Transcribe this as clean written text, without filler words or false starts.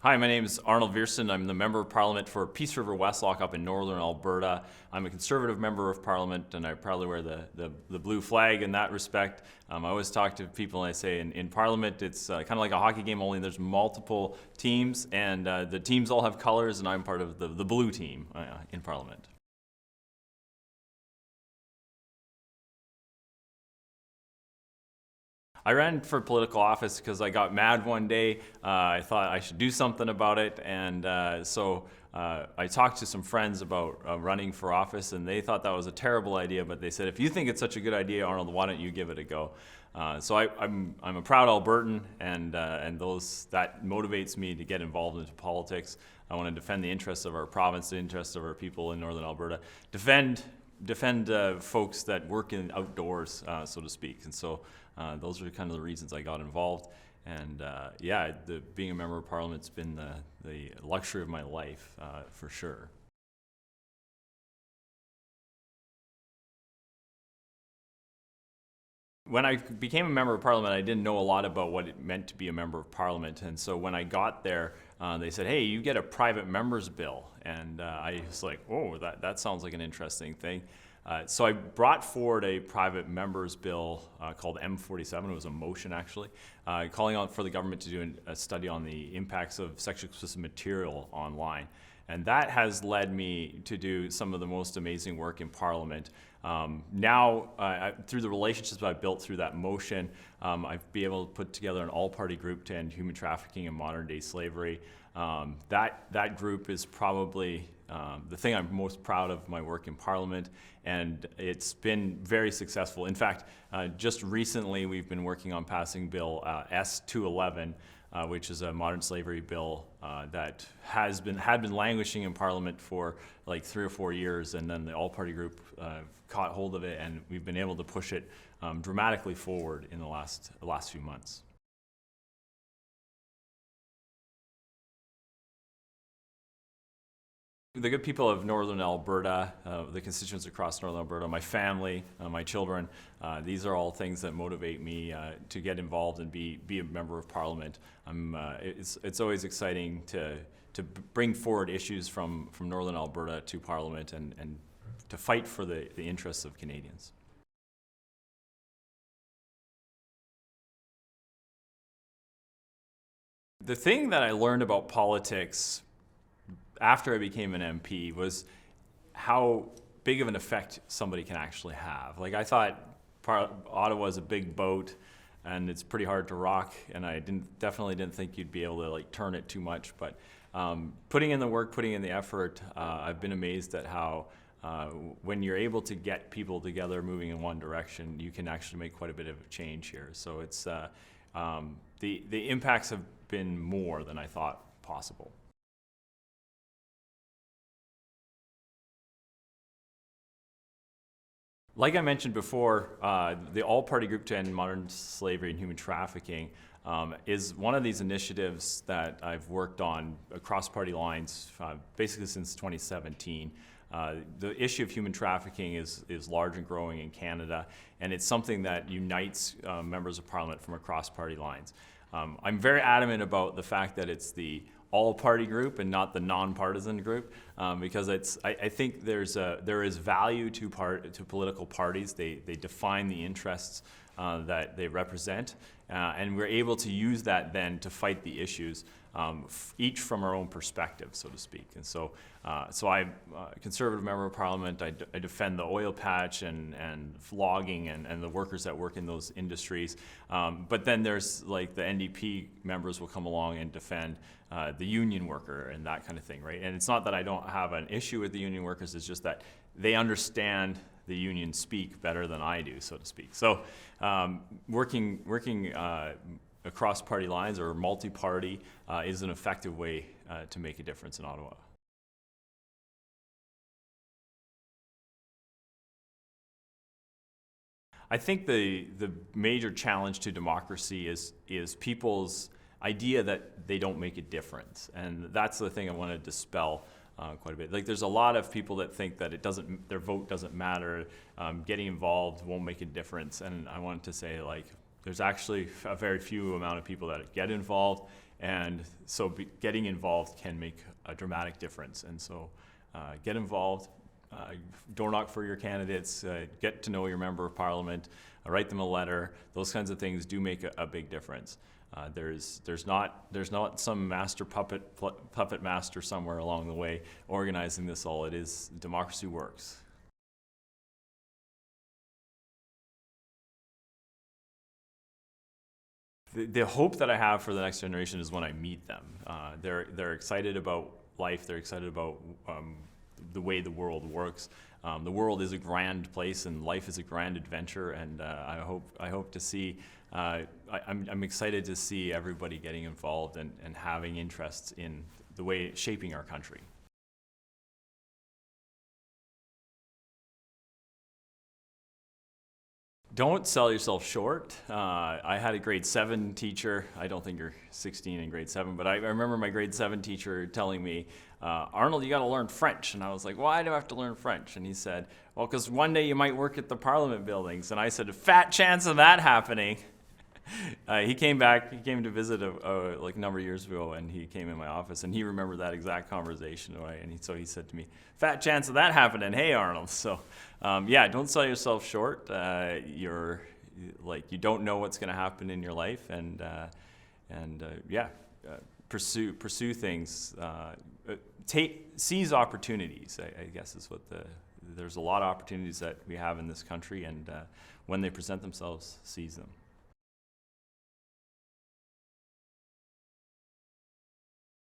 Hi, my name is Arnold Viersen. I'm the Member of Parliament for Peace River Westlock up in Northern Alberta. I'm a Conservative Member of Parliament, and I proudly wear the blue flag in that respect. I always talk to people and I say in Parliament it's kind of like a hockey game, only there's multiple teams, and the teams all have colors, and I'm part of the blue team in Parliament. I ran for political office because I got mad one day. I thought I should do something about it, and so I talked to some friends about running for office, and they thought that was a terrible idea, but they said, if you think it's such a good idea, Arnold, why don't you give it a go? So I'm a proud Albertan, and that motivates me to get involved into politics. I want to defend the interests of our province, the interests of our people in Northern Alberta, defend folks that work in outdoors, so to speak. And so those are kind of the reasons I got involved. And yeah, being a member of Parliament's been the luxury of my life, for sure. When I became a member of Parliament, I didn't know a lot about what it meant to be a member of Parliament. And so when I got there, they said, hey, you get a private member's bill. And I was like, oh, that sounds like an interesting thing. So I brought forward a private member's bill called M47. It was a motion, actually, calling on for the government to do a study on the impacts of sexually explicit material online. And that has led me to do some of the most amazing work in Parliament. Now, through the relationships I've built through that motion, I've been able to put together an all-party group to end human trafficking and modern-day slavery. That group is probably the thing I'm most proud of my work in Parliament, and it's been very successful. In fact, just recently we've been working on passing Bill S-211, which is a modern slavery bill that had been languishing in Parliament for like 3 or 4 years, and then the all-party group caught hold of it, and we've been able to push it dramatically forward in the last few months. The good people of Northern Alberta, the constituents across Northern Alberta, my family, my children, these are all things that motivate me to get involved and be a member of Parliament. It's always exciting to bring forward issues from Northern Alberta to Parliament and to fight for the interests of Canadians. The thing that I learned about politics after I became an MP was how big of an effect somebody can actually have. Like, I thought Ottawa's a big boat and it's pretty hard to rock, and I definitely didn't think you'd be able to like turn it too much, but putting in the work, putting in the effort, I've been amazed at how when you're able to get people together moving in one direction, you can actually make quite a bit of a change here. So it's the impacts have been more than I thought possible. Like I mentioned before, the all-party group to end modern slavery and human trafficking is one of these initiatives that I've worked on across party lines basically since 2017. The issue of human trafficking is large and growing in Canada, and it's something that unites members of Parliament from across party lines. I'm very adamant about the fact that it's the all-party group and not the non-partisan group, because I think there is value to political parties. They define the interests that they represent, and we're able to use that then to fight the issues, each from our own perspective, so to speak. And so I'm a Conservative Member of Parliament. I defend the oil patch and logging and the workers that work in those industries. But then there's like the NDP members will come along and defend the union worker and that kind of thing, right? And it's not that I don't have an issue with the union workers, it's just that they understand the union speak better than I do, so to speak. So working across party lines or multi-party is an effective way to make a difference in Ottawa. I think the major challenge to democracy is people's idea that they don't make a difference, and that's the thing I want to dispel quite a bit. Like, there's a lot of people that think that their vote doesn't matter, getting involved won't make a difference, and I want to say, like, there's actually a very few amount of people that get involved, And so getting involved can make a dramatic difference. And so get involved, door knock for your candidates, get to know your member of parliament, write them a letter. Those kinds of things do make a big difference. There's not some master puppet master somewhere along the way organizing this all. It is democracy works. The hope that I have for the next generation is when I meet them. They're excited about life. They're excited about the way the world works. The world is a grand place, and life is a grand adventure. And I hope to see. I'm excited to see everybody getting involved and having interests in the way shaping our country. Don't sell yourself short. I had a grade 7 teacher. I don't think you're 16 in grade 7, but I remember my grade 7 teacher telling me, Arnold, you got to learn French. And I was like, why do I have to learn French? And he said, well, because one day you might work at the Parliament buildings. And I said, a fat chance of that happening. He came to visit like a number of years ago, and he came in my office, and he remembered that exact conversation. And so he said to me, fat chance of that happening. Hey, Arnold. So yeah, don't sell yourself short. You don't know what's going to happen in your life, and pursue things. Seize opportunities, I guess is what there's a lot of opportunities that we have in this country, and when they present themselves, seize them.